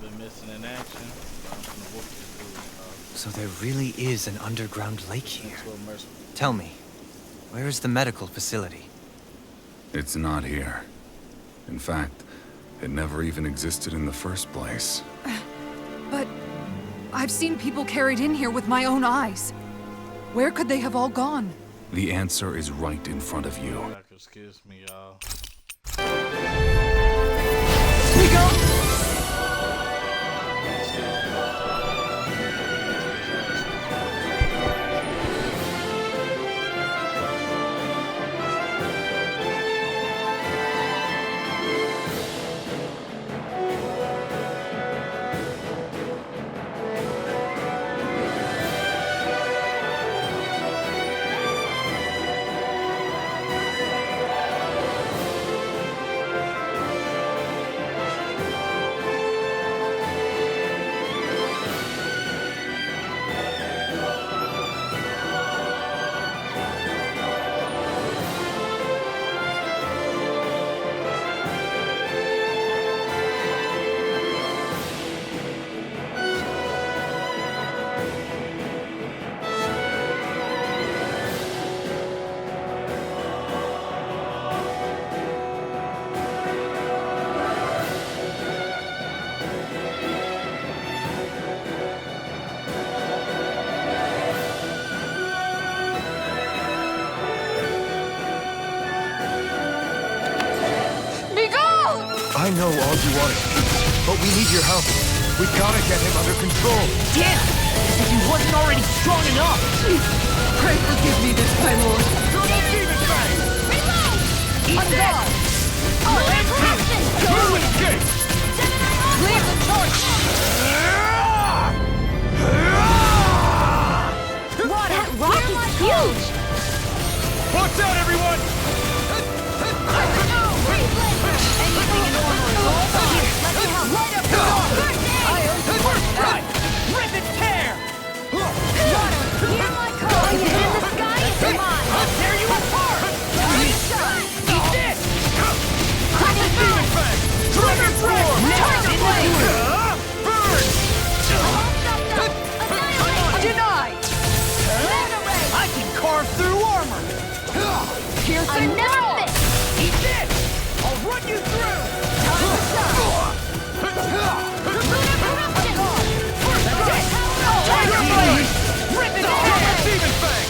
I've been missing in action. So I'm gonna whoop this dude. So there really is an underground lake here. Into a mercy. Tell me, where is the medical facility? It's not here. In fact, it never even existed in the first place. But I've seen people carried in here with my own eyes. Where could they have all gone? The answer is right in front of you. Excuse me, y'all. We go! I know all you want is peace, but we need your help. We gotta get him under control. Damn! As if he wasn't already strong enough! Pray forgive me this time, Lord. Eat that! Through the gate! Leave the torch! What? That rock is huge! Watch out, everyone! Anything in order is all here. Let me help. Light up the door! I owe you one shot! Rip and tear! Hear my call! And the sky is mine! I'll tear you apart! Eat this! Demon Fang! Dragon Roar! Now in the Burn! Denied! I can carve through armor! Piercing Enough! Eat this! I'll run you through! Time to shine! Tiger Blade! Rip and tear! Demon Fang!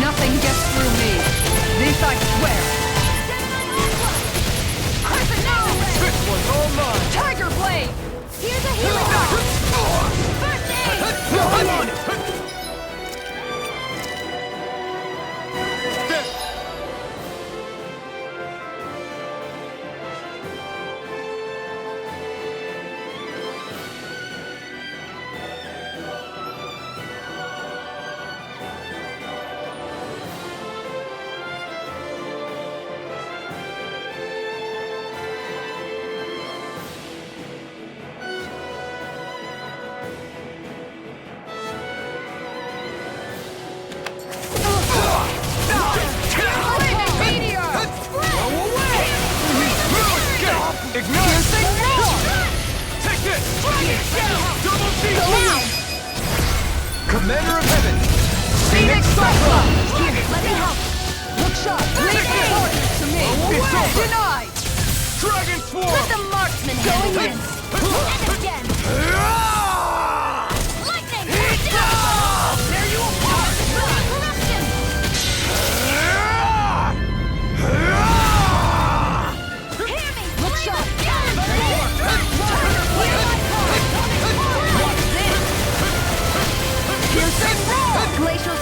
Nothing gets through me. This I swear. Crescent now! This one's all mine! Tiger Blade! Here's a healing ball. First aid. I'm on it! Commander of Heaven! Phoenix Cyclone! Here, let me help. Look sharp! Leave the orders to me! It's over. Denied! Dragon Swarm! Let the marksman handle in. this. NextGen. Lightning. Tear you apart! Corruption. Hear me. Look sharp! Glacial.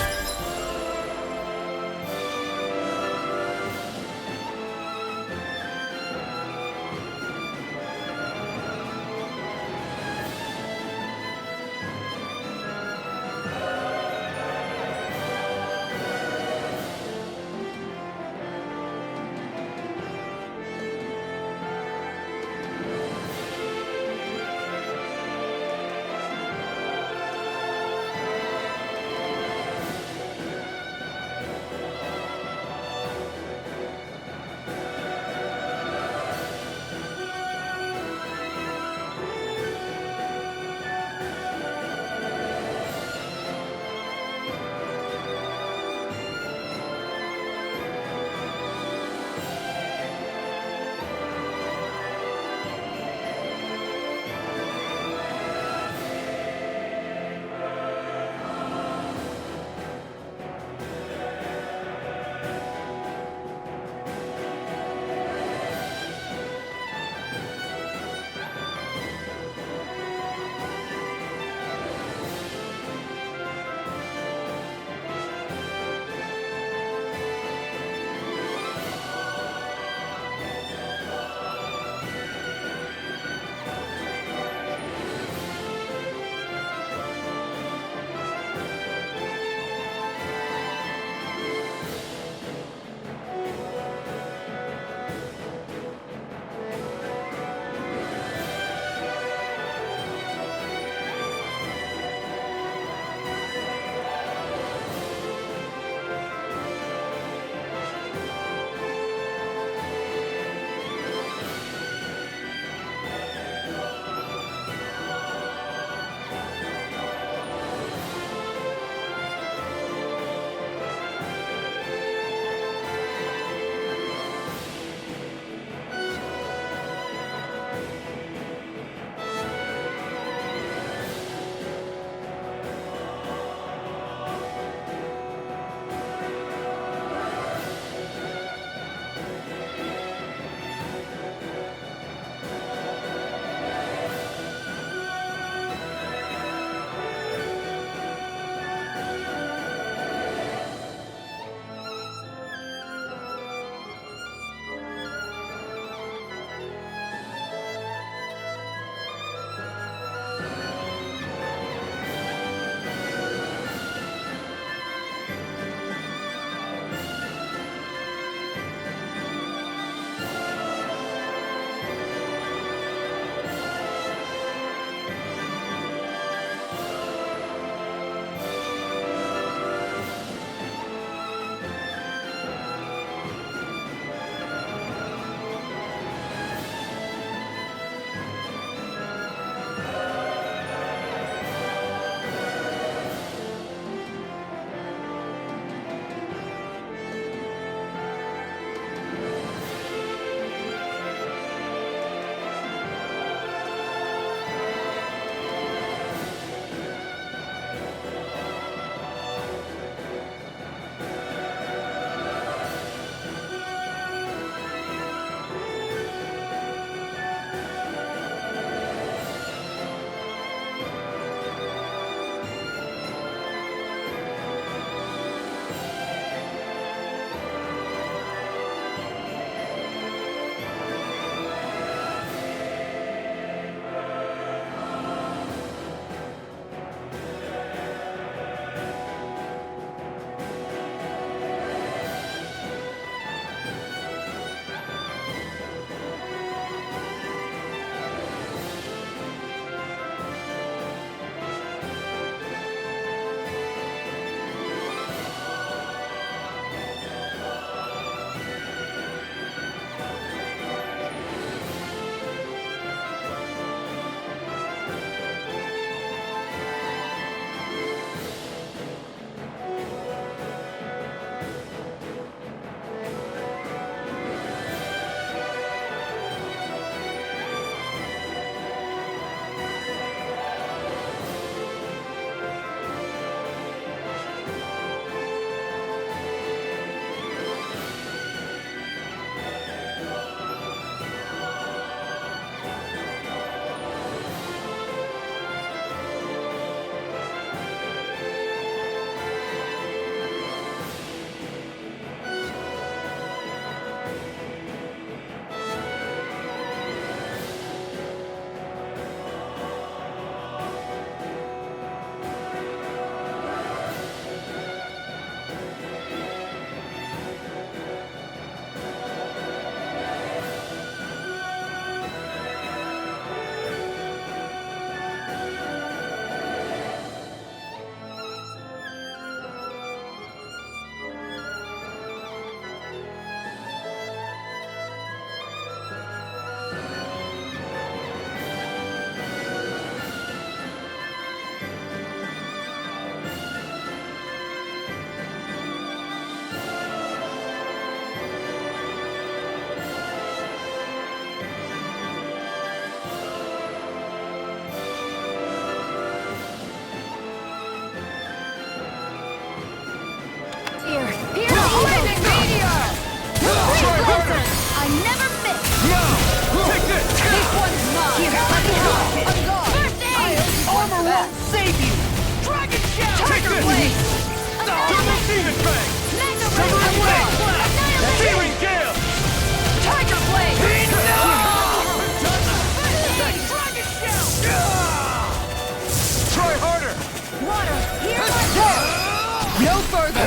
further!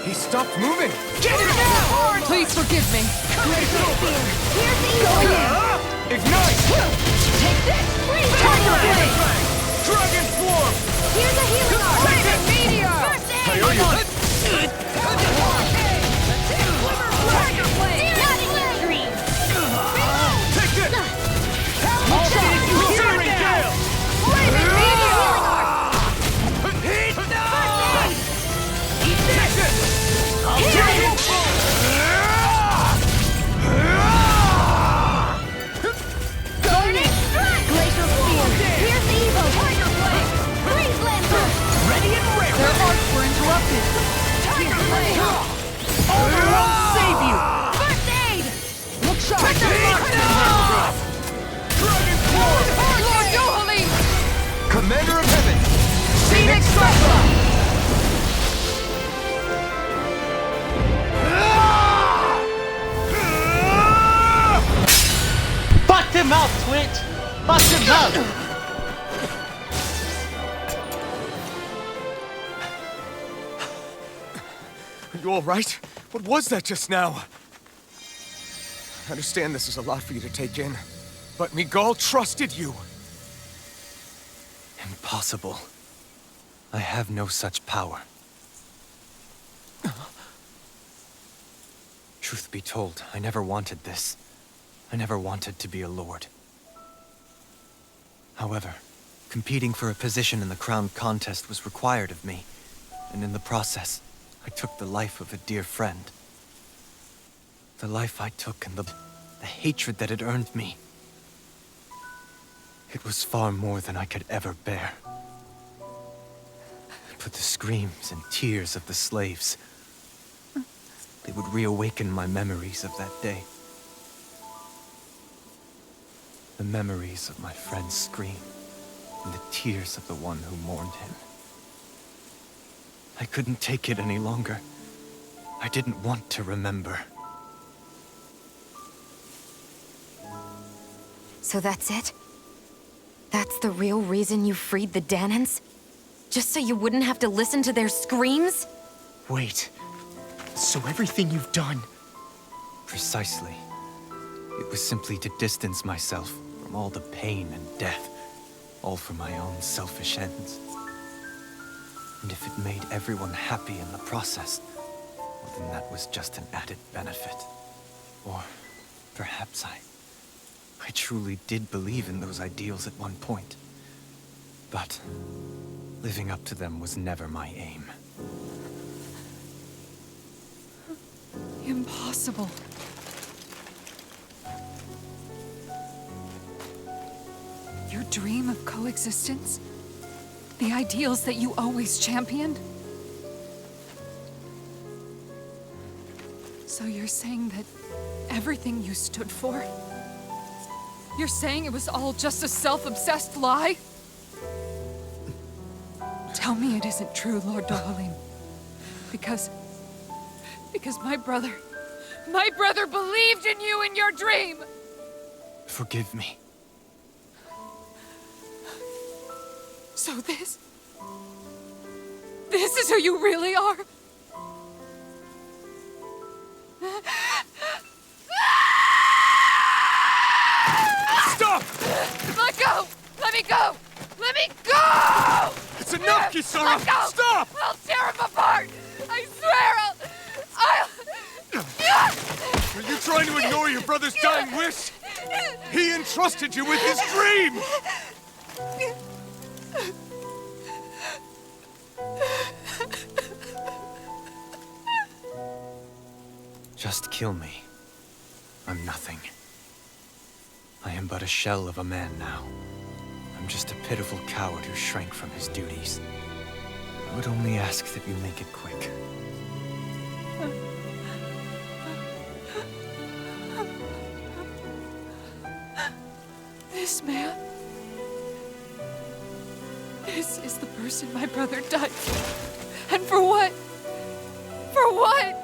He stopped moving! Get it now! Please forgive me. Here's the evil! Ignite! Take this! Tiger Blade! Dragon form! Here's a healing art! Raven Meteor! First aid! I owe you! Tiger Blade! Lightning Stream! Take this! I'll finish you here and now! Raven Meteor! Eat this! Dragon Burning Strike! Glacial Spear! Here's the evil! Tiger Blade! Freeze Lancer! Ready and ready! Their arts were interrupted. Tiger Blade! Honor will save you! First aid! Look sharp! Dragon form! Lord Yohalim! Commander of Heaven! Phoenix Cyclone! Bust him out, Twitch! Bust him out! Are you alright? What was that just now? I understand this is a lot for you to take in, but Miguel trusted you. Impossible. I have no such power. Truth be told, I never wanted this. I never wanted to be a lord. However, competing for a position in the crown contest was required of me, and in the process, I took the life of a dear friend. The life I took and the hatred that it earned me. It was far more than I could ever bear. But the screams and tears of the slaves, they would reawaken my memories of that day. The memories of my friend's scream, and the tears of the one who mourned him. I couldn't take it any longer. I didn't want to remember. So that's it? That's the real reason you freed the Danans? Just so you wouldn't have to listen to their screams? Wait. So everything you've done... Precisely. It was simply to distance myself from all the pain and death, all for my own selfish ends. And if it made everyone happy in the process, well, then that was just an added benefit. Or perhaps I truly did believe in those ideals at one point. But living up to them was never my aim. Impossible. Your dream of coexistence? The ideals that you always championed? So you're saying that everything you stood for? You're saying it was all just a self-obsessed lie? Tell me it isn't true, Lord Dohalim. Because my brother believed in you in your dream! Forgive me. So this is who you really are? Stop! Let go! Let me go! Let me go! It's enough, Kisara! Let go! Stop! I'll tear him apart! I swear Are you trying to ignore your brother's dying wish? He entrusted you with his dream! Just kill me. I'm nothing. I am but a shell of a man now. I'm just a pitiful coward who shrank from his duties. I would only ask that you make it quick. This man... This is the person my brother died for. And for what? For what?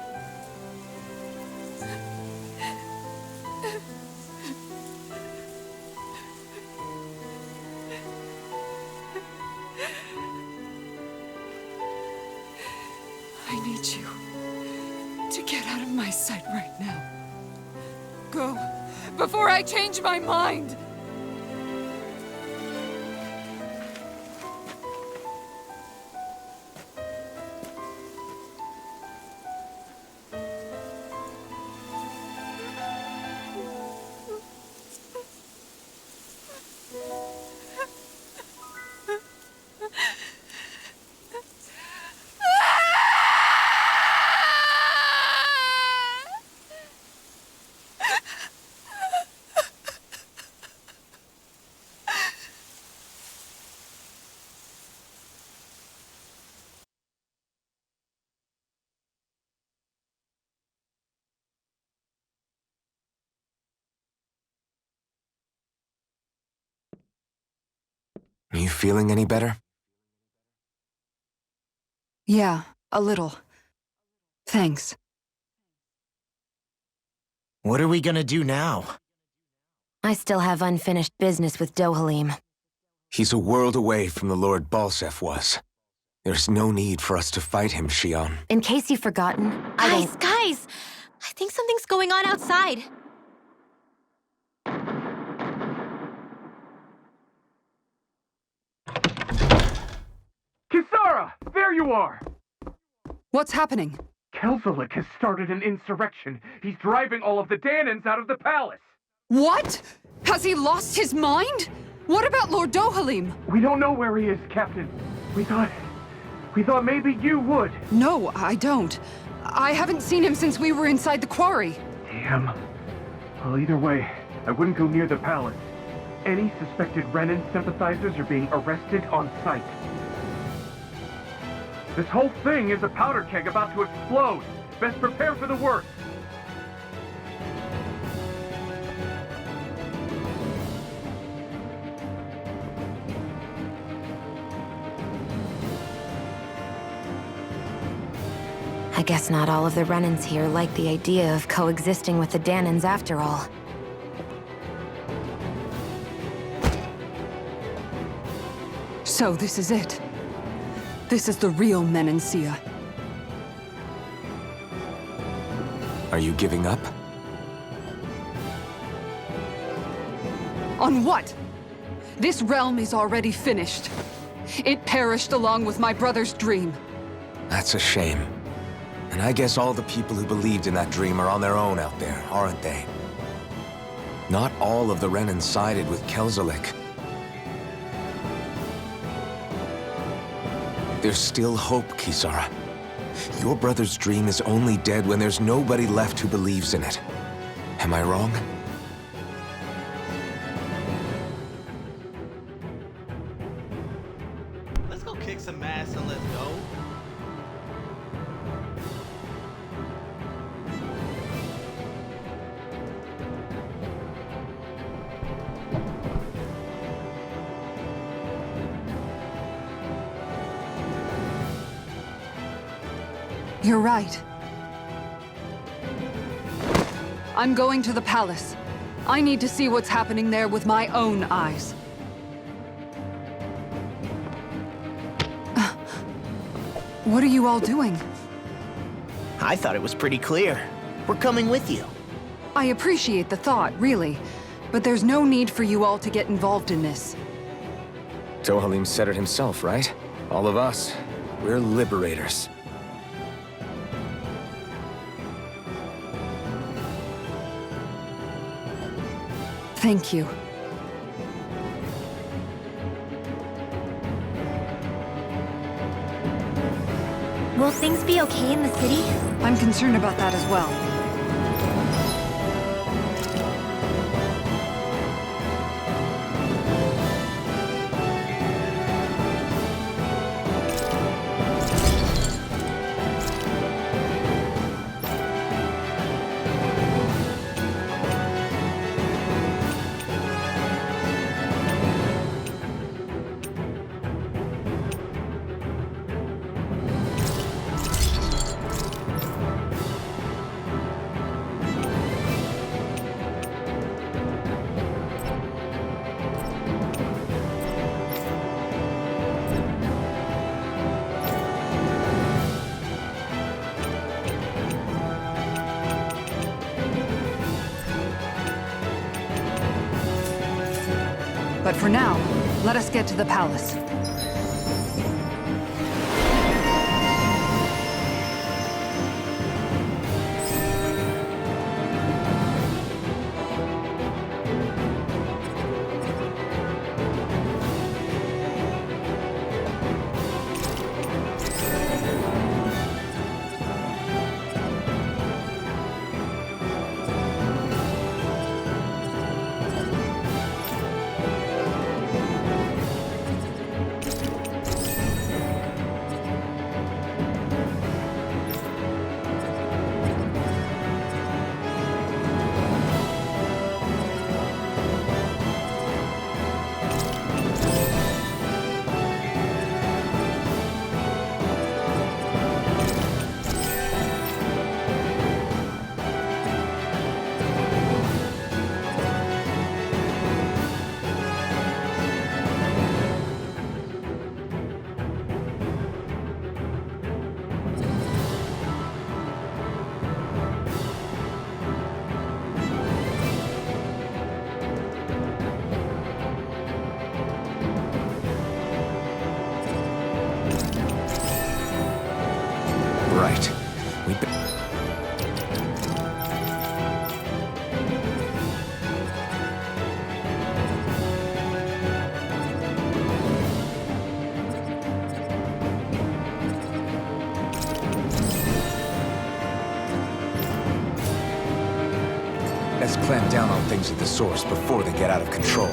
before I change my mind! Are you feeling any better? Yeah, a little. Thanks. What are we gonna do now? I still have unfinished business with Dohalim. He's a world away from the Lord Balsef was. There's no need for us to fight him, Shion. In case you've forgotten, Guys! I think something's going on outside. Kisara! There you are! What's happening? Kelzelik has started an insurrection. He's driving all of the Danans out of the palace. What? Has he lost his mind? What about Lord Dohalim? We don't know where he is, Captain. We thought maybe you would. No, I don't. I haven't seen him since we were inside the quarry. Damn. Well, either way, I wouldn't go near the palace. Any suspected Renan sympathizers are being arrested on sight. This whole thing is a powder keg about to explode. Best prepare for the worst. I guess not all of the Renans here like the idea of coexisting with the Danans after all. So this is it. This is the real Menancia. Are you giving up? On what? This realm is already finished. It perished along with my brother's dream. That's a shame. And I guess all the people who believed in that dream are on their own out there, aren't they? Not all of the Renan sided with Kelzelik. There's still hope, Kisara. Your brother's dream is only dead when there's nobody left who believes in it. Am I wrong? Let's go kick some ass and let's go. You're right. I'm going to the palace. I need to see what's happening there with my own eyes. What are you all doing? I thought it was pretty clear. We're coming with you. I appreciate the thought, really, but there's no need for you all to get involved in this. Dohalim said it himself, right? All of us. We're liberators. Thank you. Will things be okay in the city? I'm concerned about that as well. But for now, let us get to the palace. Right. Let's clamp down on things at the source before they get out of control.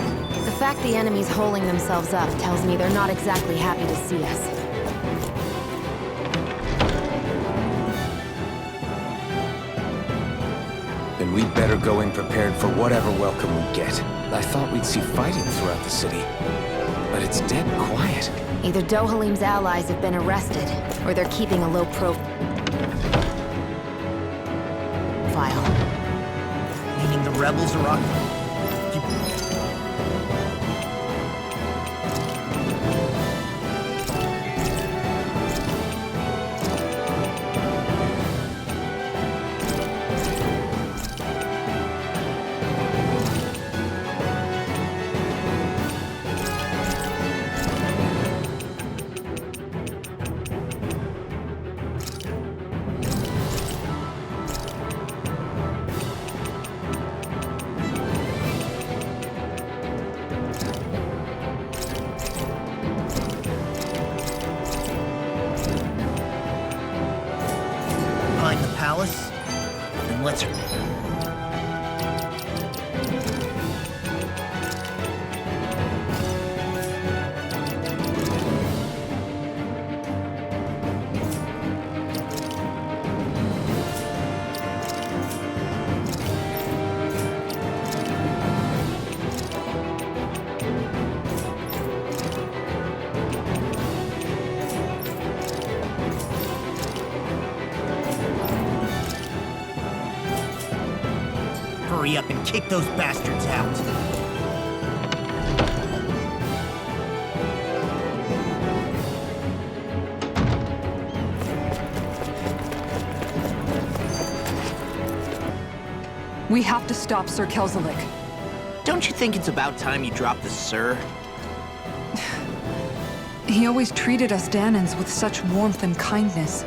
The fact the enemy's holding themselves up tells me they're not exactly happy to see us. Then we'd better go in prepared for whatever welcome we get. I thought we'd see fighting throughout the city, but it's dead quiet. Either Dohalim's allies have been arrested, or they're keeping a low profile. Meaning the rebels are on... behind the palace, then let's... Hurry up and kick those bastards out. We have to stop Sir Kelzelik. Don't you think it's about time you dropped the sir? He always treated us Danans with such warmth and kindness.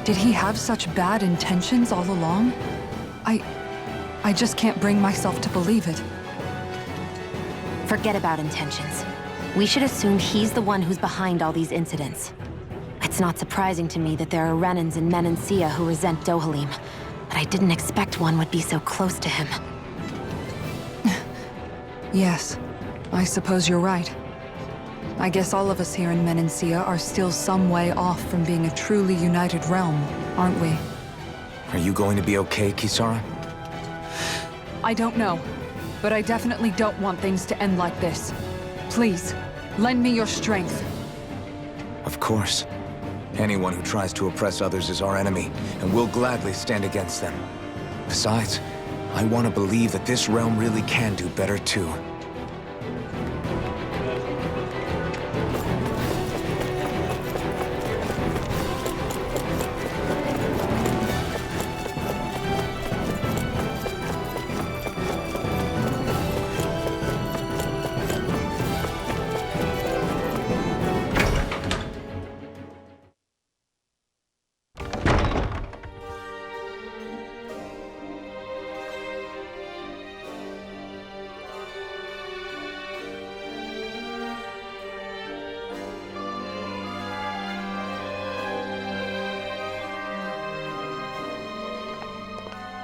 Did he have such bad intentions all along? I just can't bring myself to believe it. Forget about intentions. We should assume he's the one who's behind all these incidents. It's not surprising to me that there are Renans in Menancia who resent Dohalim, but I didn't expect one would be so close to him. Yes, I suppose you're right. I guess all of us here in Menancia are still some way off from being a truly united realm, aren't we? Are you going to be okay, Kisara? I don't know, but I definitely don't want things to end like this. Please, lend me your strength. Of course. Anyone who tries to oppress others is our enemy, and we'll gladly stand against them. Besides, I want to believe that this realm really can do better too.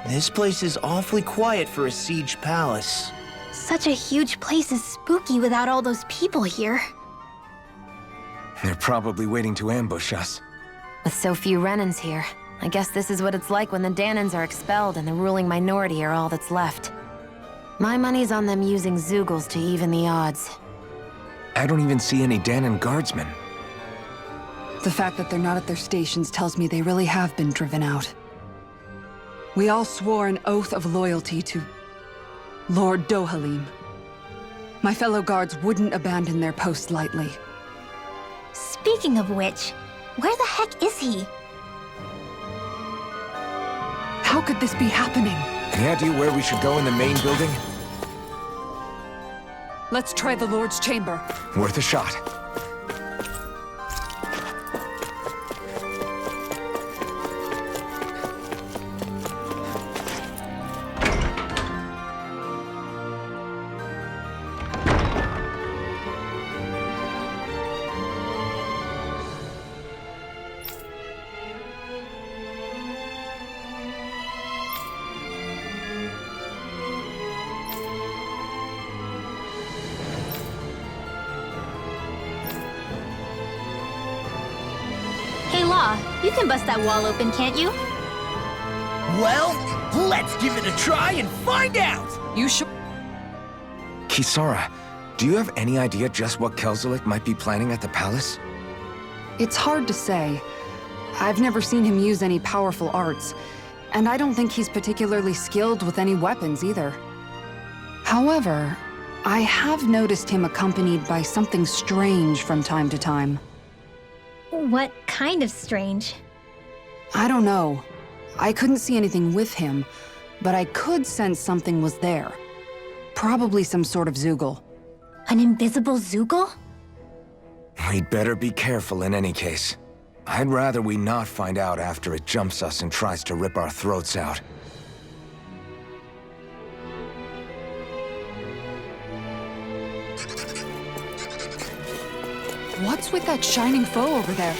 This place is awfully quiet for a siege palace. Such a huge place is spooky without all those people here. They're probably waiting to ambush us. With so few Renans here, I guess this is what it's like when the Danans are expelled and the ruling minority are all that's left. My money's on them using Zeugles to even the odds. I don't even see any Danan guardsmen. The fact that they're not at their stations tells me they really have been driven out. We all swore an oath of loyalty to Lord Dohalim. My fellow guards wouldn't abandon their post lightly. Speaking of which, where the heck is he? How could this be happening? Any idea where we should go in the main building? Let's try the Lord's chamber. Worth a shot. Hey Law, you can bust that wall open, can't you? Well, let's give it a try and find out! You should. Kisara, do you have any idea just what Kelzelik might be planning at the palace? It's hard to say. I've never seen him use any powerful arts, and I don't think he's particularly skilled with any weapons either. However, I have noticed him accompanied by something strange from time to time. What kind of strange? I don't know. I couldn't see anything with him, but I could sense something was there. Probably some sort of Zeugle. An invisible Zeugle? We'd better be careful in any case. I'd rather we not find out after it jumps us and tries to rip our throats out. What's with that shining foe over there?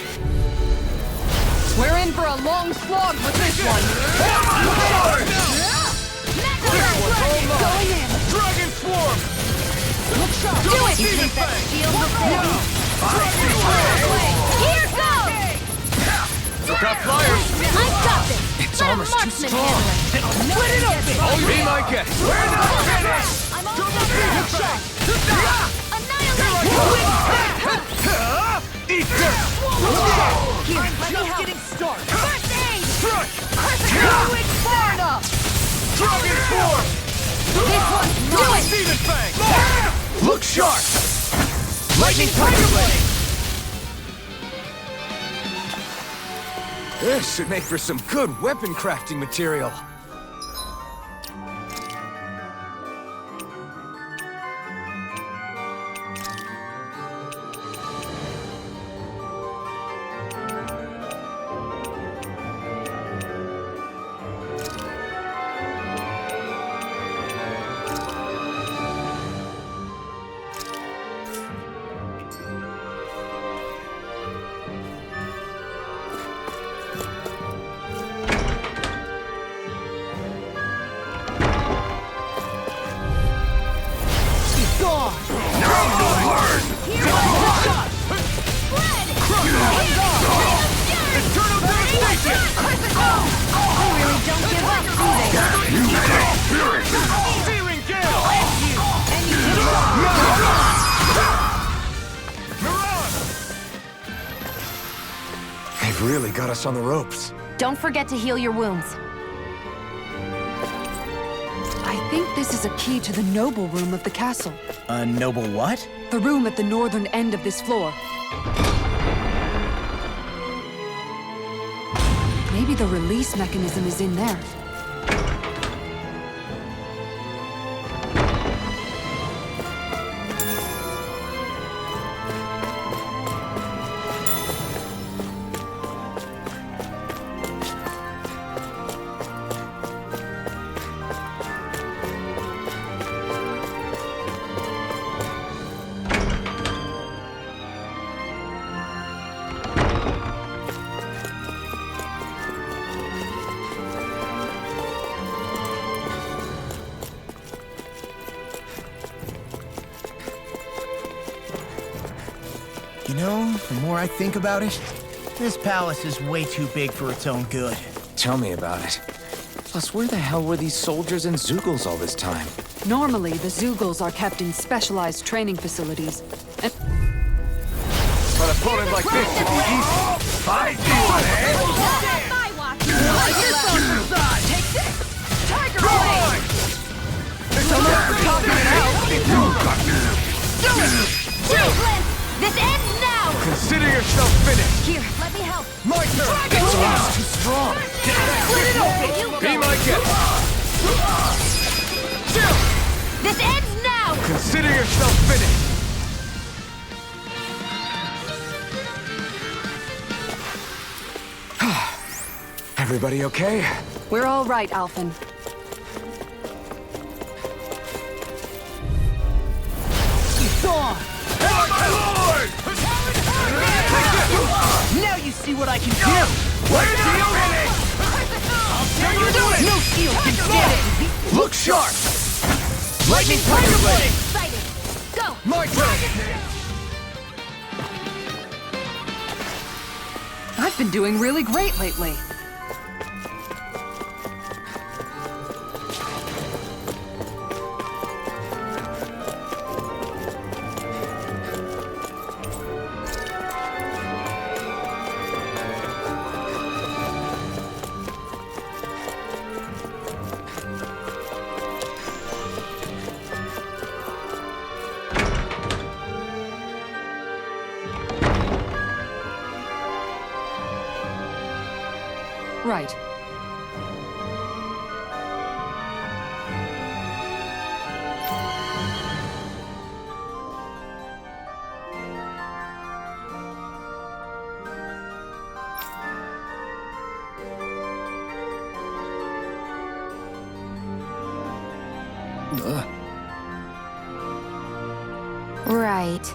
We're in for a long slog with this one! Going in! Dragon Swarm! Look sharp! Do it! You think that shield will save? Here goes! Look out, flyers! I got this! Its armor's too strong! Split it open! Be my guest! We're not finished! I'm all Double demon fang! Annihilate! Eat this! Here, let me help. Getting started! First aid! Struck! Far enough! Dragon Swarm! This one! Do it! Demon fang! Look sharp! Lightning Tiger Blade! This should make for some good weapon crafting material. Searing Gale! They've really got us on the ropes. Don't forget to heal your wounds. I think this is a key to the noble room of the castle. A noble what? The room at the northern end of this floor. Maybe the release mechanism is in there. You know, the more I think about it, this palace is way too big for its own good. Tell me about it. Plus, where the hell were these soldiers and Zeugles all this time? Normally, the Zeugles are kept in specialized training facilities. And An opponent like this should be easy. Fight you, My watch. Take this! Tiger Blade! This ends now! Consider yourself finished. Here, let me help. My turn! This one's too strong. Split it open! Be my guest. This ends now! Consider yourself finished. Everybody okay? we're all right, Alphen. Now you see what I can do! No shield can stand it! Look sharp! Lightning Tiger Blade! Excited! Go! My turn! I've been doing really great lately. Right. Right.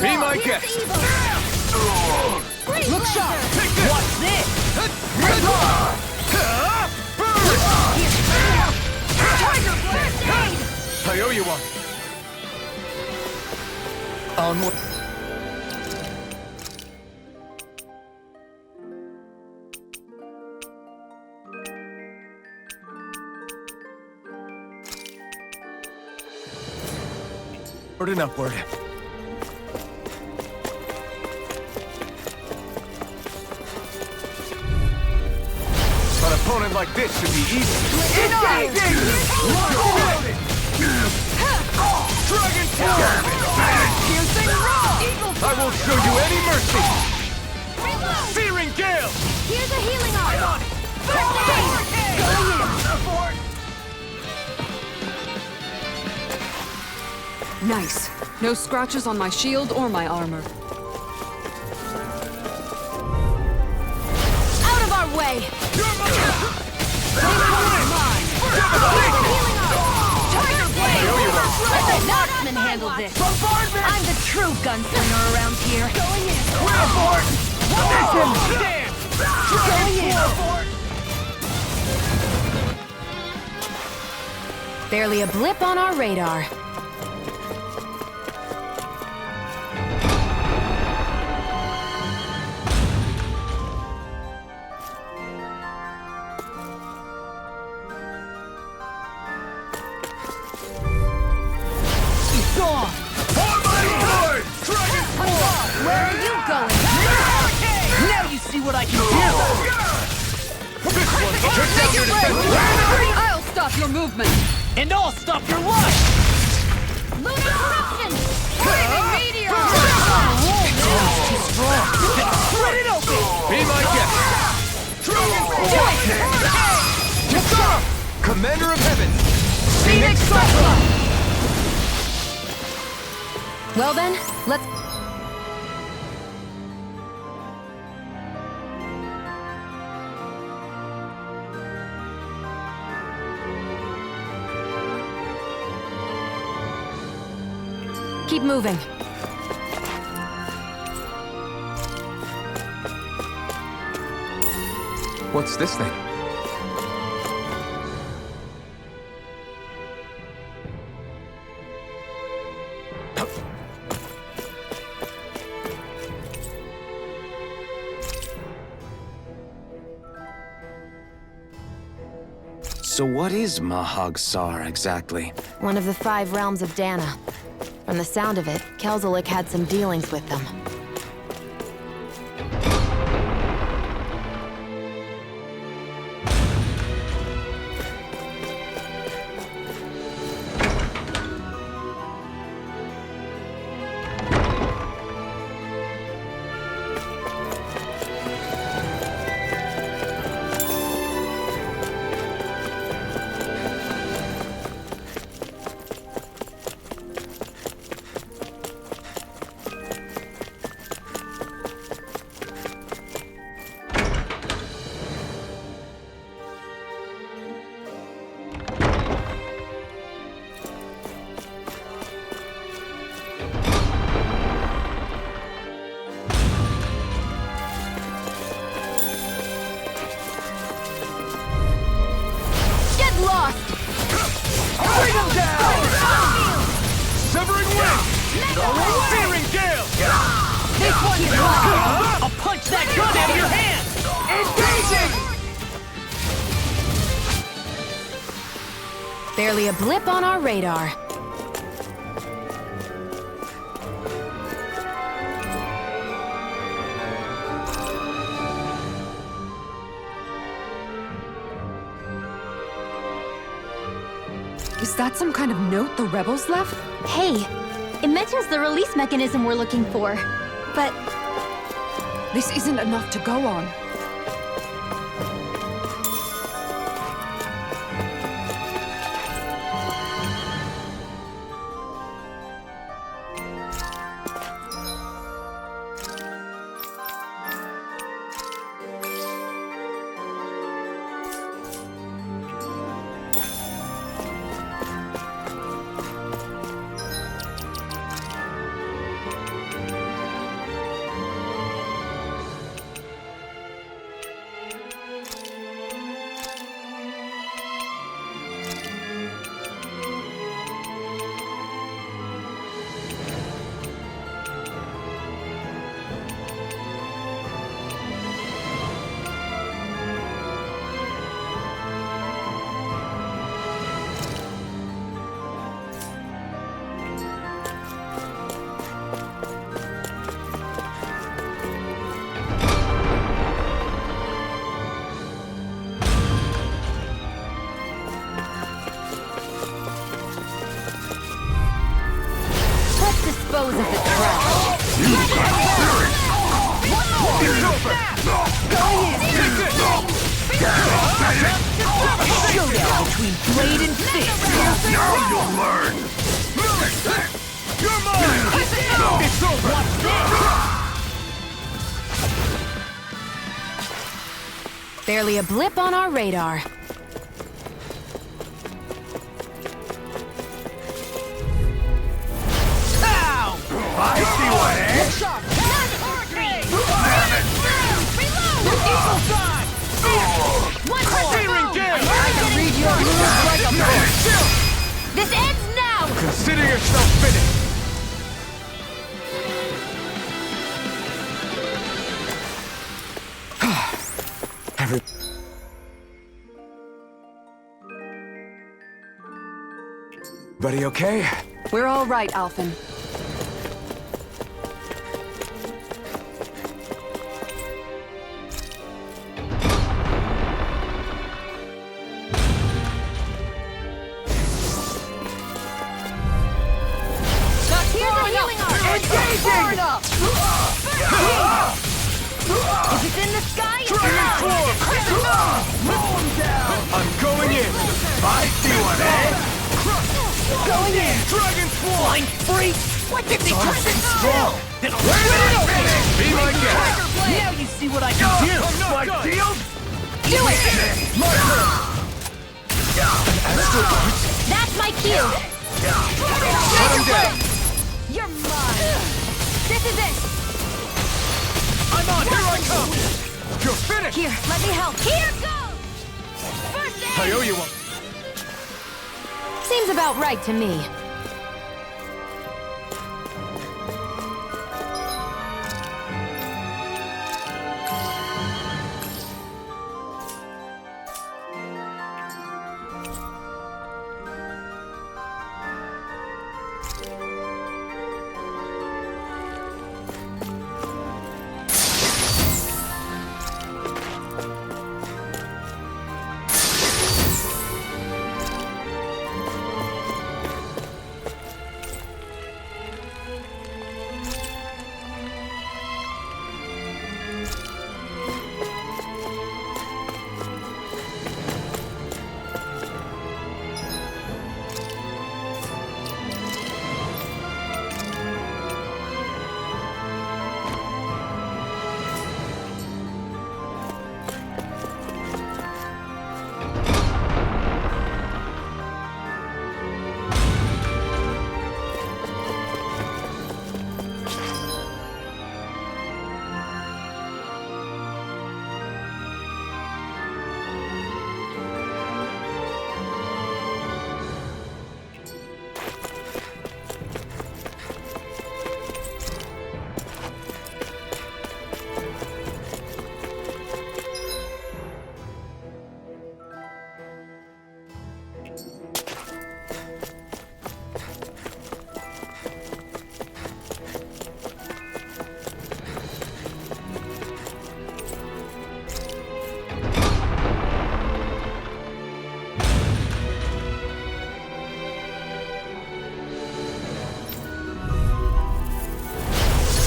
Be my guest. Look sharp! What's this? Tiger Blade! I owe you one. Onward. Upward and upward. An opponent like this should be easy. Dragon Piercing Roll! I won't show you any mercy. Reload! Searing Gale. Here's a healing arm! Nice. No scratches on my shield or my armor. Out of our way! Let the marksman handle this! I'm the true gunslinger around here! Going in! Barely a blip on our radar. on! On my lord! Dragon Force! Where are you going? Now you see what I can do! This one's take down your defense! I'll stop your movement! And I'll stop your life! Lunar eruption! Flaming meteor! Too strong! Spread it open! Be my guest! Dragon Force! Yes, sir! Commander of Heaven! Phoenix Cyclone! Well then, let's... keep moving. What's this thing? So what is Mahag Sar exactly? One of the 5 realms of Dana. From the sound of it, Kelzelik had some dealings with them. Searing Gale! This one's mine! I'll punch that gun out of your hand! Engaging! Barely a blip on our radar. Is that some kind of note the rebels left? Hey, it mentions the release mechanism we're looking for, but This isn't enough to go on. Dispose of the trash. Showdown between blade and fist! Now you'll learn! You're mine! It's over! Watch this! Barely a blip on our radar. I see what it is! Searing Gale! Read your moves like a book. this ends now! Consider yourself finished! Everybody okay? We're all right, Alphen. Here's a healing arm! Engaging! If it's in the sky, it's Dragon not! Mow him down! I'm going in! I see one, eh? Going in! Dragon Swarm! Freak! What did he turn it strong? Be my guest! Now you see what I can do! My shield? Do it! My turn! That's my cue! Shut him down! You're mine! This is it! I'm on! Here I come! You're finished! Here, let me help! Here goes! First aid! I owe you one. Seems about right to me.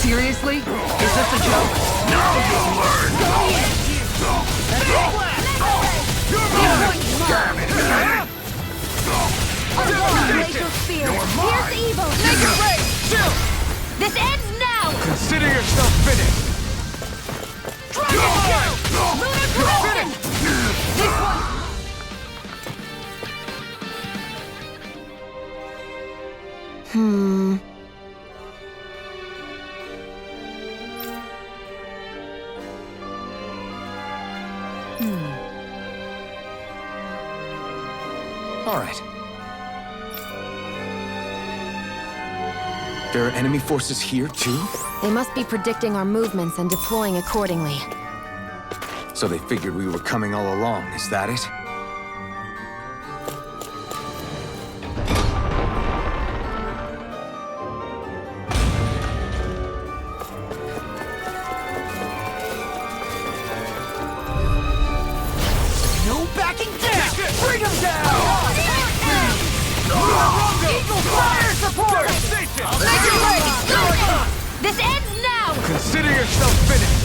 Seriously? Is this a joke? Now you'll learn! Damn it! Glacial Spear! Here's evil! Make it rain! Chill! This ends now! Consider yourself finished! Dragon Kill! Lunar Corruption! This one! All right. There are enemy forces here, too? They must be predicting our movements and deploying accordingly. So they figured we were coming all along, is that it? No backing down! Bring him down! Eagle fire support! Make it rain! This ends now! Consider yourself finished!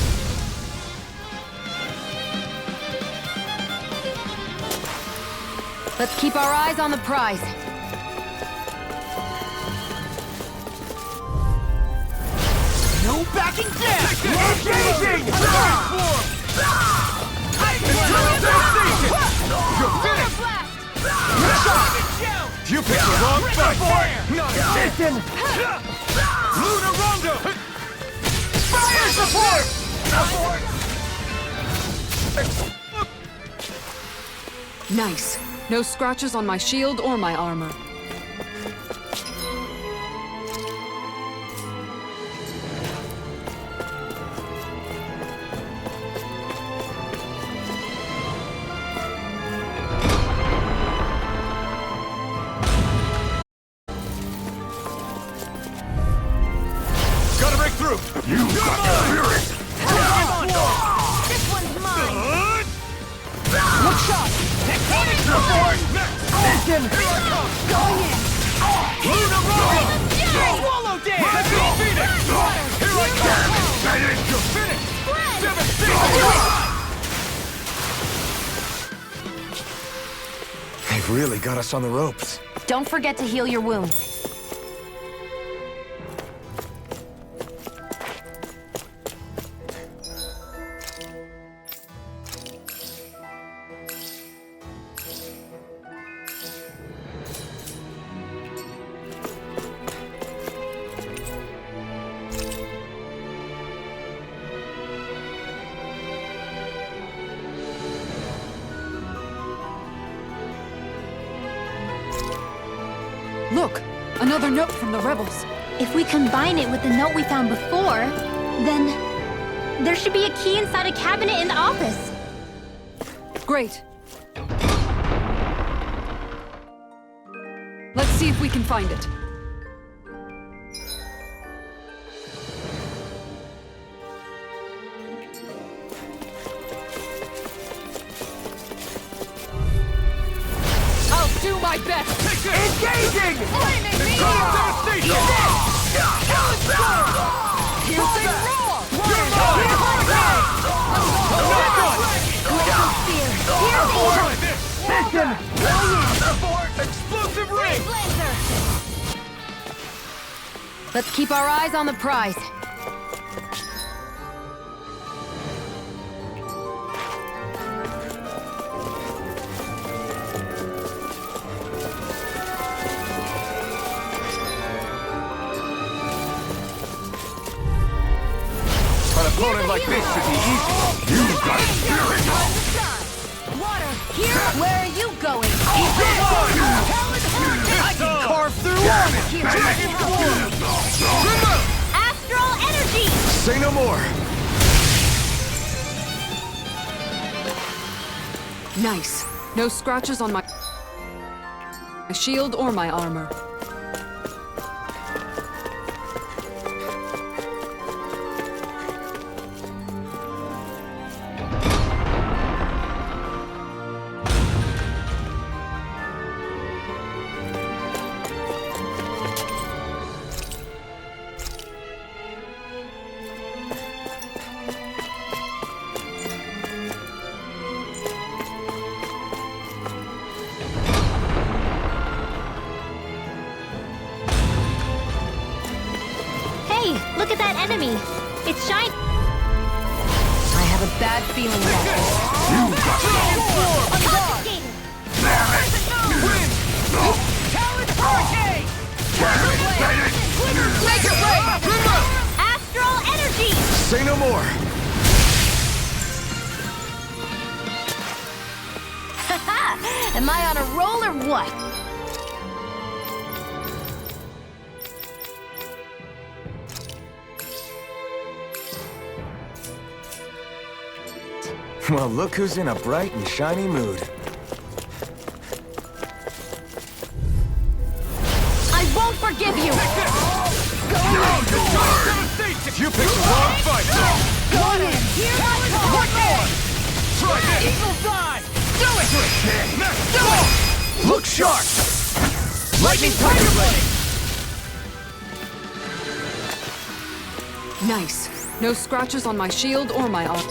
Let's keep our eyes on the prize. No backing down! Engaging! You're finished! You picked the wrong fight! Non-existent! Lunar Rondo! Fire support! Nice. No scratches on my shield or my armor. Here I come! Going in! Luna Roll! Swallow Dance! Phoenix! Here I come! You're finished! Seven They've really got us on the ropes. Don't forget to heal your wounds. Look! Another note from the rebels. If we combine it with the note we found before, then there should be a key inside a cabinet in the office. Great. Let's see if we can find it. I'll do my best! Engaging! Flaming meteor! Devastation! Piercing roar! You're mine! I'm not done! Glacial spear. Here's the Try this! Mission! Explosive ring! Laser! Let's keep our eyes on the prize. An opponent like this should be easy. You got spirit! Water! Here! Where are you going? I can carve through water! Dragon form! astral energy. Say no more. Nice. No scratches on my shield or my armor. Hey, look at that enemy. It's shiny. I have a bad feeling about this. Confiscating. Talon Hurricane! Make it rain. Astral energy. Say no more. Am I on a roll or what? Well, look who's in a bright and shiny mood. I won't forgive you! You picked the wrong fight! One in! Here I come! One more! Try this! Eagle dive! Do it! Do it! Look sharp! Lightning Tiger Blade! Nice. No scratches on my shield or my armor.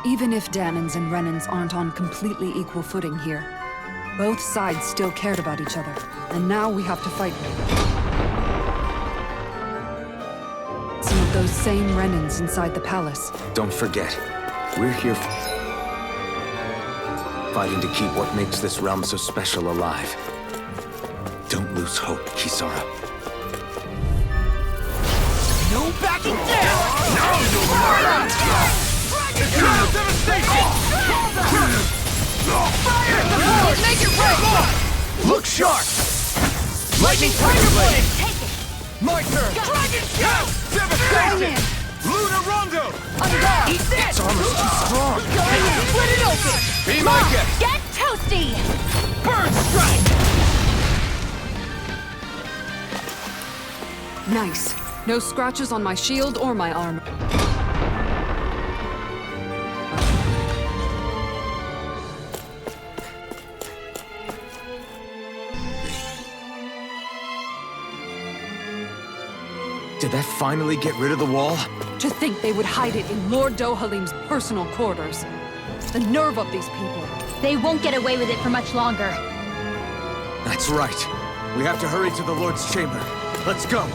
Even if Danans and Renans aren't on completely equal footing here, both sides still cared about each other, and now we have to fight some of those same Renans inside the palace. Don't forget, we're here fighting to keep what makes this realm so special alive. lose hope, Kisara. No backing down! Now you'll learn! Eternal devastation! Fire the board! Make it rain! Look sharp! Lightning Tiger Blade! Take it! My turn! Dragon Shout! Devastation! Lunar Rondo! On guard! Eat this! Its armor's too strong! Split it open! Be my guest! Get toasty! Bird Strike! Nice. No scratches on my shield or my armor. Did that finally get rid of the wall? To think they would hide it in Lord Dohalim's personal quarters. The nerve of these people. They won't get away with it for much longer. That's right. We have to hurry to the Lord's chamber. Let's go!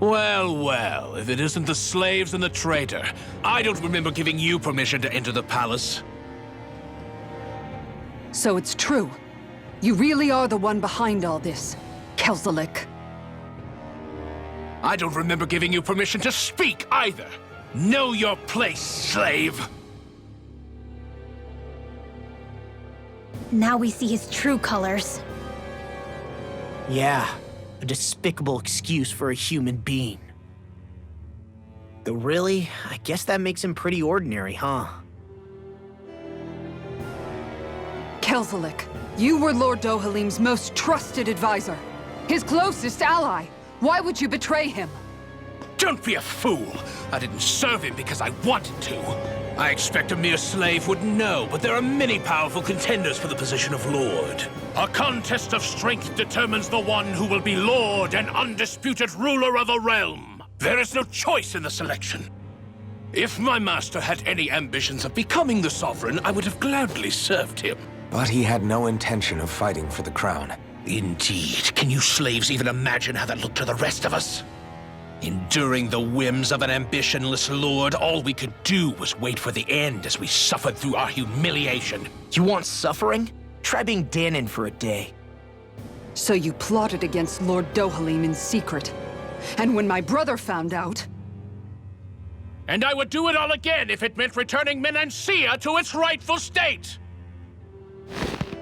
Well, well, if it isn't the slaves and the traitor. I don't remember giving you permission to enter the palace. So it's true. You really are the one behind all this, Kelzelik. I don't remember giving you permission to speak either. Know your place, slave. Now we see his true colors. Yeah, a despicable excuse for a human being. Though really, I guess that makes him pretty ordinary, huh? Kelzelik, you were Lord Dohalim's most trusted advisor. His closest ally. Why would you betray him? Don't be a fool. I didn't serve him because I wanted to. I expect a mere slave would know, but there are many powerful contenders for the position of Lord. A contest of strength determines the one who will be Lord and undisputed ruler of a realm. There is no choice in the selection. If my master had any ambitions of becoming the sovereign, I would have gladly served him. But he had no intention of fighting for the crown. Indeed. Can you slaves even imagine how that looked to the rest of us? Enduring the whims of an ambitionless lord, all we could do was wait for the end as we suffered through our humiliation. You want suffering? Try being Danon for a day. So you plotted against Lord Dohalim in secret. And when my brother found out... And I would do it all again if it meant returning Menancia to its rightful state!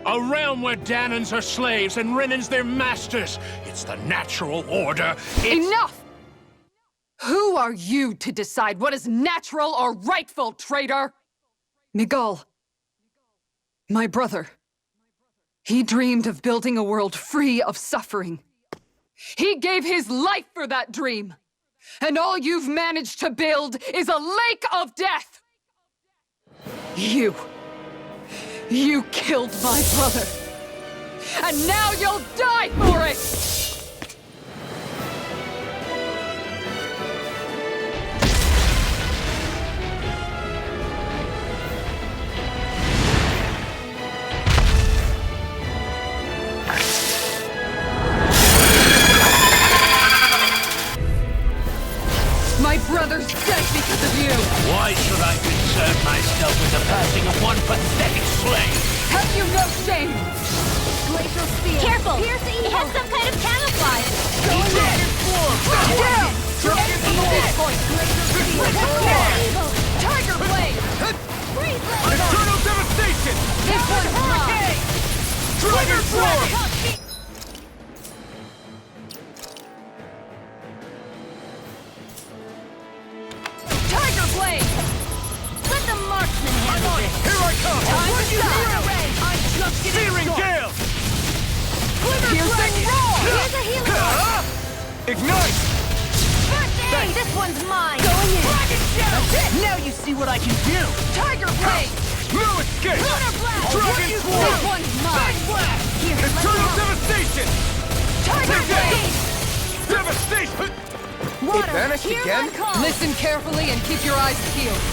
A realm where Danons are slaves and Renans their masters. It's the natural order. Enough! Who are you to decide what is natural or rightful, traitor? Miguel. My brother. He dreamed of building a world free of suffering. He gave his life for that dream. And all you've managed to build is a lake of death! You killed my brother! And now you'll die for it! My brother's dead because of you! Why should I concern myself with the passing of one pathetic slave? Have you no shame? Glacial spear. Careful! Pierce the evil. It has some kind of camouflage. Dragon form! Down! Dragon form! Evil. Tiger blade! Freeze blade. Eternal devastation! This one's mine! Dragon form! Searing gale! Piercing roar! Here's a healing arc! Ignite! Hey, this one's mine! Going in! Dragon Shadow! That's it! Now you see what I can do! Tiger Blade! No escape! Lunar Blast! Dragon This Swarm! one's mine! Big Blast! Here, let me Eternal help. devastation! Tiger Blade! Devastation! Water, vanished hear again? my call! Listen carefully and keep your eyes peeled.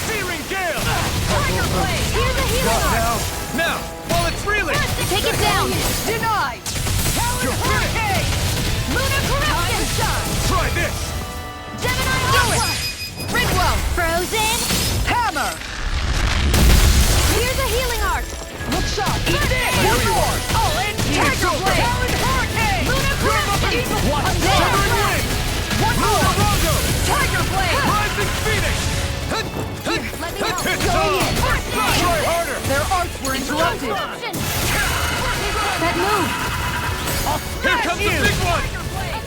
Searing gale! Tiger Blade! Here's a healing arc! Now, while it's reeling! Take it down! Denied! You're finished! Lunar Corruption! Try this! Gemini Aqua! Ringwell! Frozen! Hammer! Here's a healing arc! Look sharp! Eat this! Here you are! All in! Tiger Blade! Talon Hurricane! Lunar Corruption! Watch I'm Southern dead! Wind! One more! Rondo! Tiger Blade! Rising Phoenix! Here, let me help! It's Going in! Try harder! Their arts were interrupted. Corruption! That move! Here comes the big one!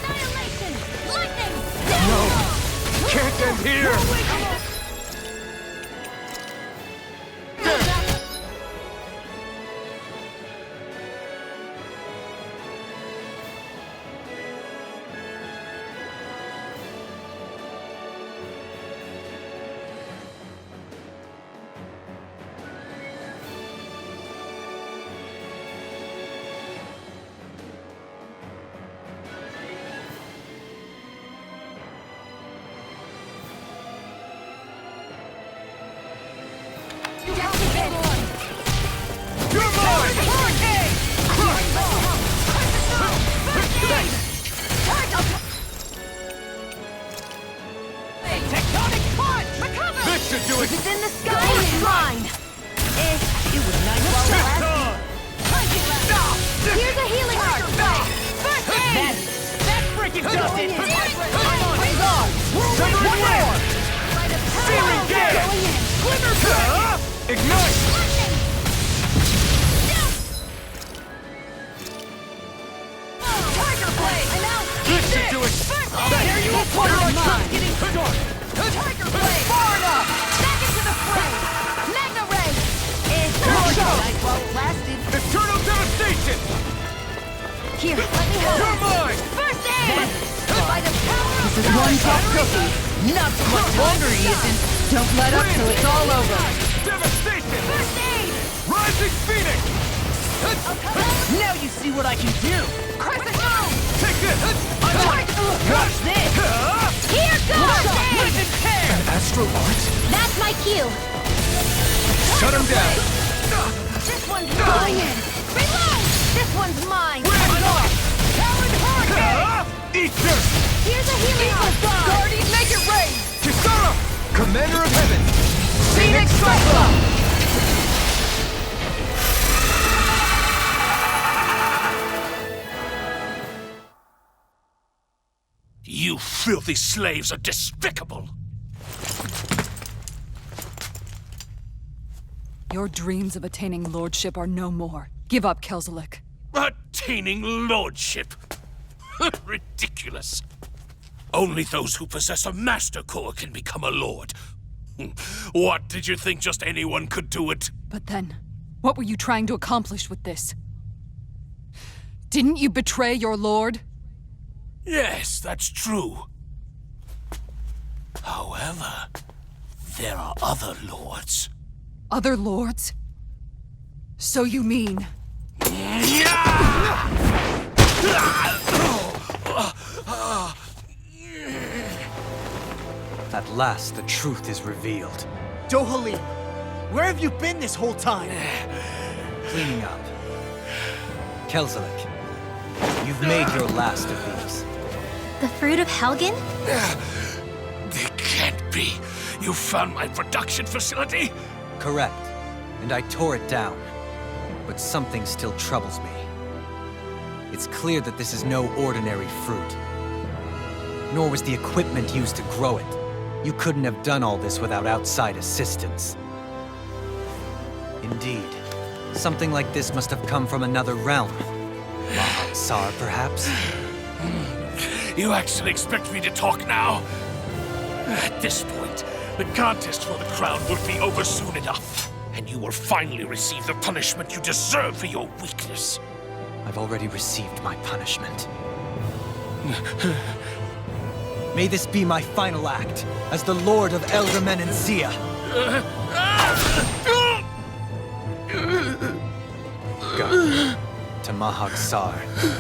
Annihilation! Lightning! No! Can't end here! You're mine! Tectonic punch! Recover! This should do it! It's in the sky, it's mine! It was nice while it lasted. Here's a healing arc! First aid! That freaking does it! I'm on Ring on! Severing Wind! Searing gale! Going in! Glimmer Ignite! Lightning! Tiger Blade! And now This should do it! There you are! What are my getting started? Tiger Blade! Far enough! Back into the fray! Magna Ray! Nice while it lasted. Eternal devastation! Here, let me help! You're mine! First aid! By the power of This is one tough cookie. Not so much longer he isn't. Don't let up till it's all over. Devastation! First aid! Rising Phoenix! Now you see what I can do. Crescent Moon! Take this! Watch this. Here goes! Rip and tear. Astro Art? That's my cue! Shut him down! This one's mine! Reload! This one's mine! Talon Hurricane. Eat this! Here's a healing arc! Guardian, make it rain. Kisara! Commander of Heaven! Phoenix Cyclone. You filthy slaves are despicable! Your dreams of attaining lordship are no more. Give up, Kelzelik. Attaining lordship! Ridiculous! Only those who possess a master core can become a lord. What, did you think just anyone could do it? But then, what were you trying to accomplish with this? Didn't you betray your lord? Yes, that's true. However, there are other lords. Other lords? So you mean... At last, the truth is revealed. Dohalim, where have you been this whole time? Cleaning up. Kelzelik, you've made your last of these. The fruit of Helgen? It can't be. You found my production facility? Correct. And I tore it down. But something still troubles me. It's clear that this is no ordinary fruit. Nor was the equipment used to grow it. You couldn't have done all this without outside assistance. Indeed. Something like this must have come from another realm. Tsar, perhaps? You actually expect me to talk now? At this point, the contest for the crown will be over soon enough. and you will finally receive the punishment you deserve for your weakness. I've already received my punishment. May this be my final act as the Lord of Elder Menancia. Go to Mahag Sar,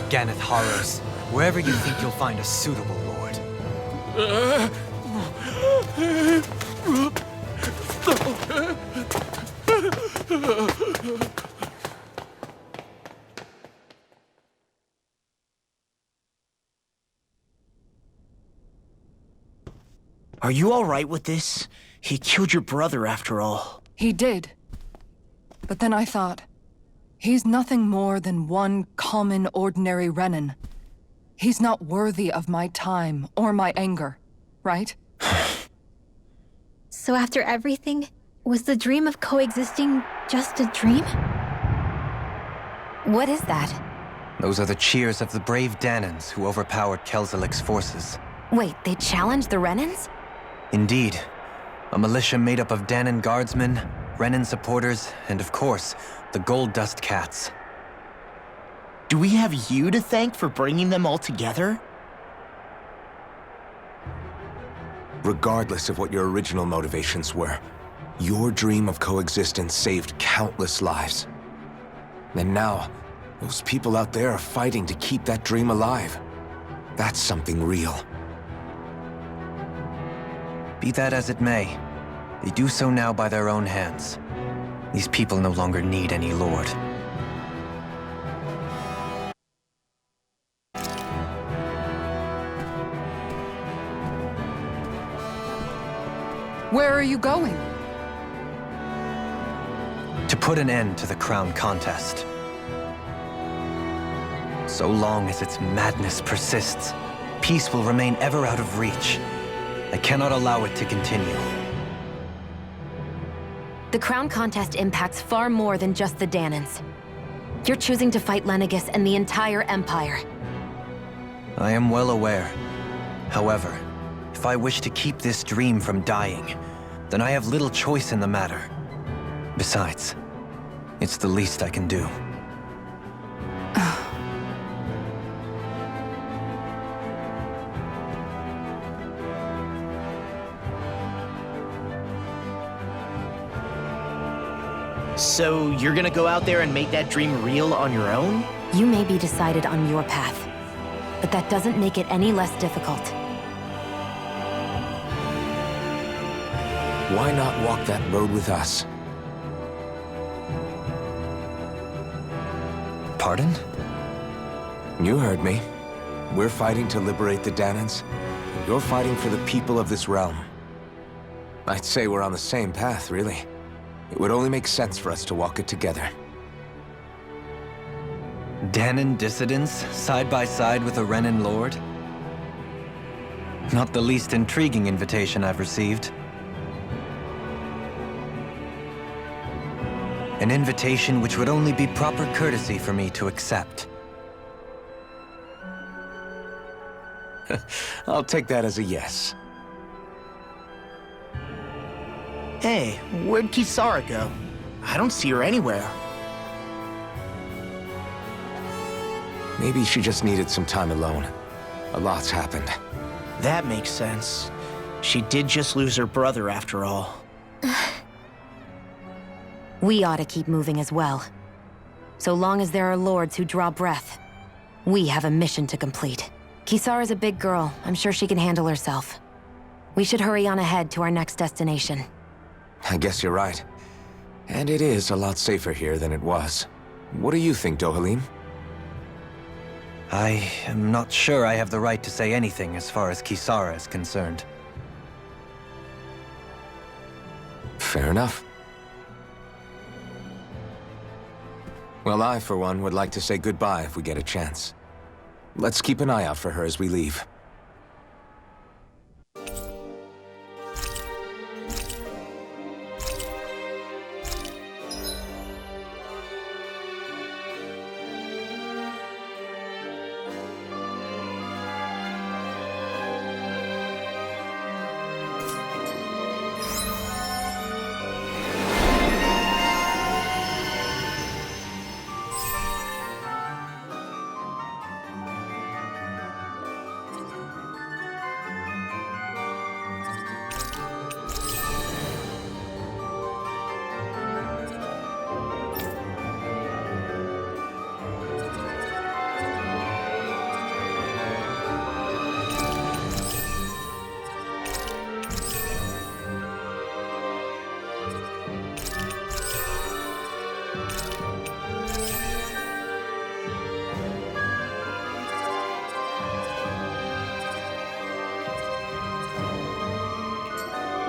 Ganeth Horrors, wherever you think you'll find a suitable lord. Are you all right with this? He killed your brother after all. He did. But then I thought, he's nothing more than one common, ordinary Renan. He's not worthy of my time or my anger, right? So after everything, was the dream of coexisting just a dream? What is that? Those are the cheers of the brave Danans who overpowered Kelzelik's forces. Wait, they challenged the Renans? Indeed. A militia made up of Danan guardsmen, Renan supporters, and of course, the Gold Dust Cats. Do we have you to thank for bringing them all together? Regardless of what your original motivations were, your dream of coexistence saved countless lives. And now, those people out there are fighting to keep that dream alive. That's something real. Be that as it may, they do so now by their own hands. These people no longer need any lord. Where are you going? To put an end to the crown contest. So long as its madness persists, peace will remain ever out of reach. I cannot allow it to continue. The crown contest impacts far more than just the Danans. You're choosing to fight Lenegis and the entire Empire. I am well aware. However, if I wish to keep this dream from dying, then I have little choice in the matter. Besides, it's the least I can do. So you're gonna go out there and make that dream real on your own? You may be decided on your path, but that doesn't make it any less difficult. Why not walk that road with us? Pardon? You heard me. We're fighting to liberate the Danans. You're fighting for the people of this realm. I'd say we're on the same path, really. It would only make sense for us to walk it together. Danan dissidents, side by side with a Renan lord? Not the least intriguing invitation I've received. An invitation which would only be proper courtesy for me to accept. I'll take that as a yes. Hey, where'd Kisara go? I don't see her anywhere. Maybe she just needed some time alone. A lot's happened. That makes sense. She did just lose her brother after all. We ought to keep moving as well. So long as there are lords who draw breath, we have a mission to complete. Kisara's a big girl. I'm sure she can handle herself. We should hurry on ahead to our next destination. I guess you're right. And it is a lot safer here than it was. What do you think, Dohalim? I am not sure I have the right to say anything as far as Kisara is concerned. Fair enough. Well, I, for one, would like to say goodbye if we get a chance. Let's keep an eye out for her as we leave.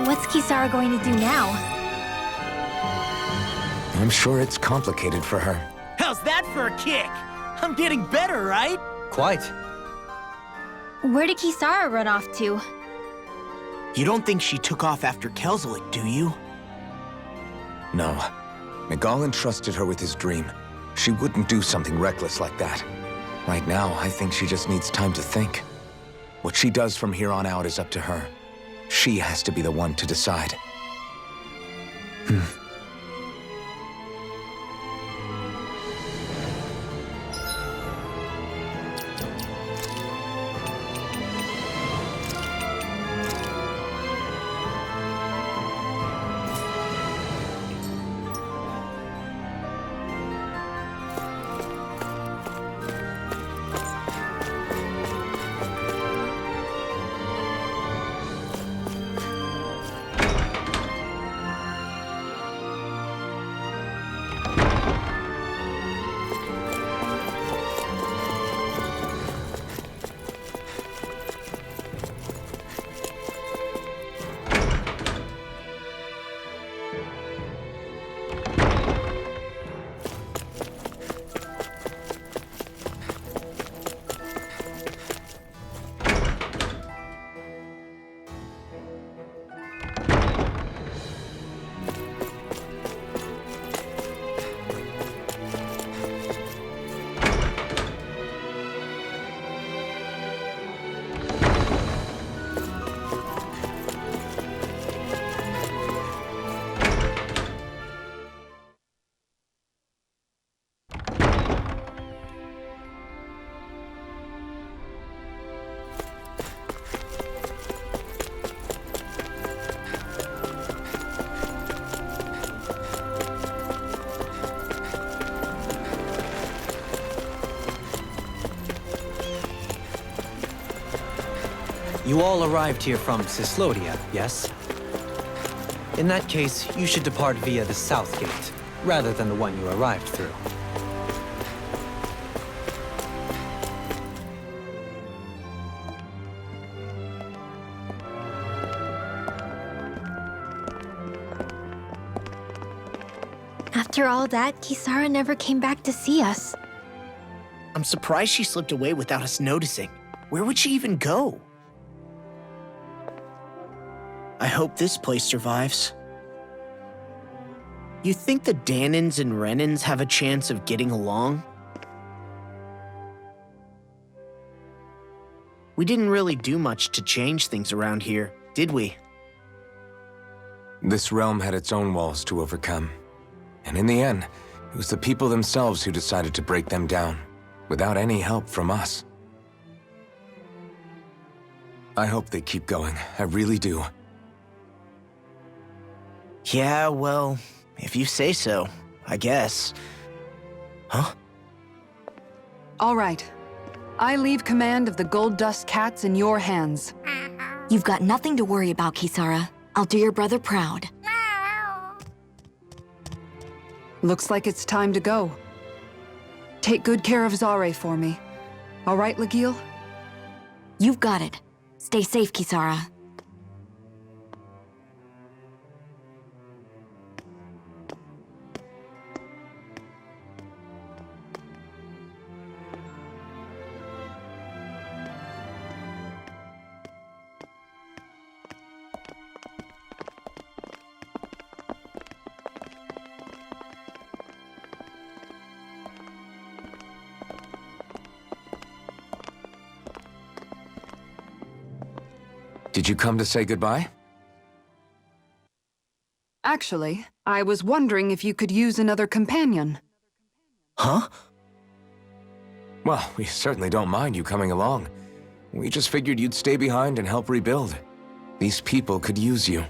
What's Kisara going to do now? I'm sure it's complicated for her. How's that for a kick? I'm getting better, right? Quite. Where did Kisara run off to? You don't think she took off after Kelzelik, do you? No. Miguel entrusted her with his dream. She wouldn't do something reckless like that. Right now, I think she just needs time to think. What she does from here on out is up to her. She has to be the one to decide. You all arrived here from Cislodia, yes? In that case, you should depart via the south gate, rather than the one you arrived through. After all that, Kisara never came back to see us. I'm surprised she slipped away without us noticing. Where would she even go? I hope this place survives. You think the Danins and Renins have a chance of getting along? We didn't really do much to change things around here, did we? This realm had its own walls to overcome. And in the end, it was the people themselves who decided to break them down, without any help from us. I hope they keep going, I really do. Yeah, well, if you say so, I guess. Huh? All right. I leave command of the Gold Dust Cats in your hands. You've got nothing to worry about, Kisara. I'll do your brother proud. Looks like it's time to go. Take good care of Zare for me. All right, Legil? You've got it. Stay safe, Kisara. Did you come to say goodbye? Actually, I was wondering if you could use another companion. Huh? Well, we certainly don't mind you coming along. We just figured you'd stay behind and help rebuild. These people could use you.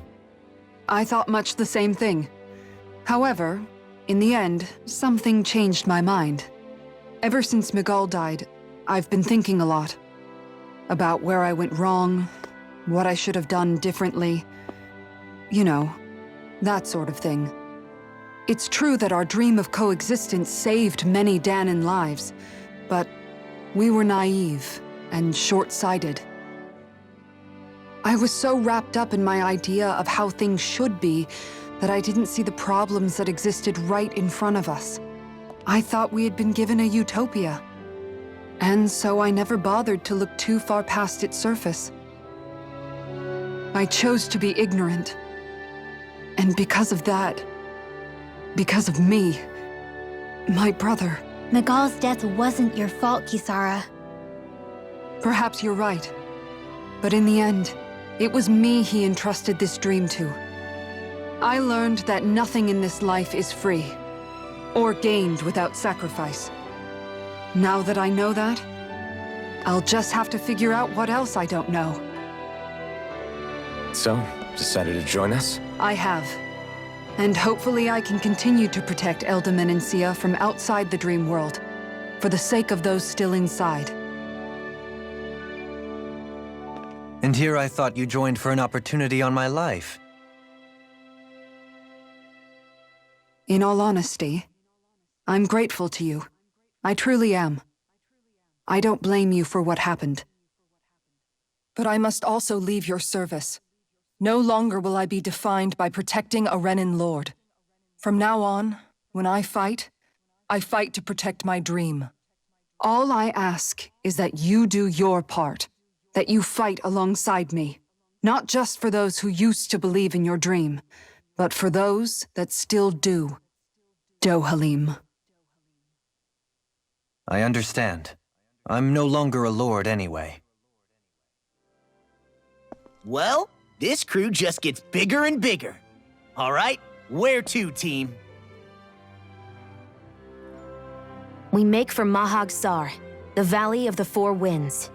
I thought much the same thing. However, in the end, something changed my mind. Ever since Miguel died, I've been thinking a lot. About where I went wrong, what I should have done differently. You know, that sort of thing. It's true that our dream of coexistence saved many Danin lives, but we were naive and short-sighted. I was so wrapped up in my idea of how things should be that I didn't see the problems that existed right in front of us. I thought we had been given a utopia. And so I never bothered to look too far past its surface. I chose to be ignorant. And because of that, because of me, my brother... Miguel's death wasn't your fault, Kisara. Perhaps you're right. But in the end, it was me he entrusted this dream to. I learned that nothing in this life is free, or gained without sacrifice. Now that I know that, I'll just have to figure out what else I don't know. So, decided to join us? I have. And hopefully I can continue to protect Elda Menancia from outside the dream world, for the sake of those still inside. And here I thought you joined for an opportunity on my life. In all honesty, I'm grateful to you. I truly am. I don't blame you for what happened. But I must also leave your service. No longer will I be defined by protecting a Renan Lord. From now on, when I fight to protect my dream. All I ask is that you do your part, that you fight alongside me, not just for those who used to believe in your dream, but for those that still do. Dohalim. I understand. I'm no longer a lord anyway. Well, this crew just gets bigger and bigger. All right, where to, team? We make for Mahag Sar, the Valley of the Four Winds.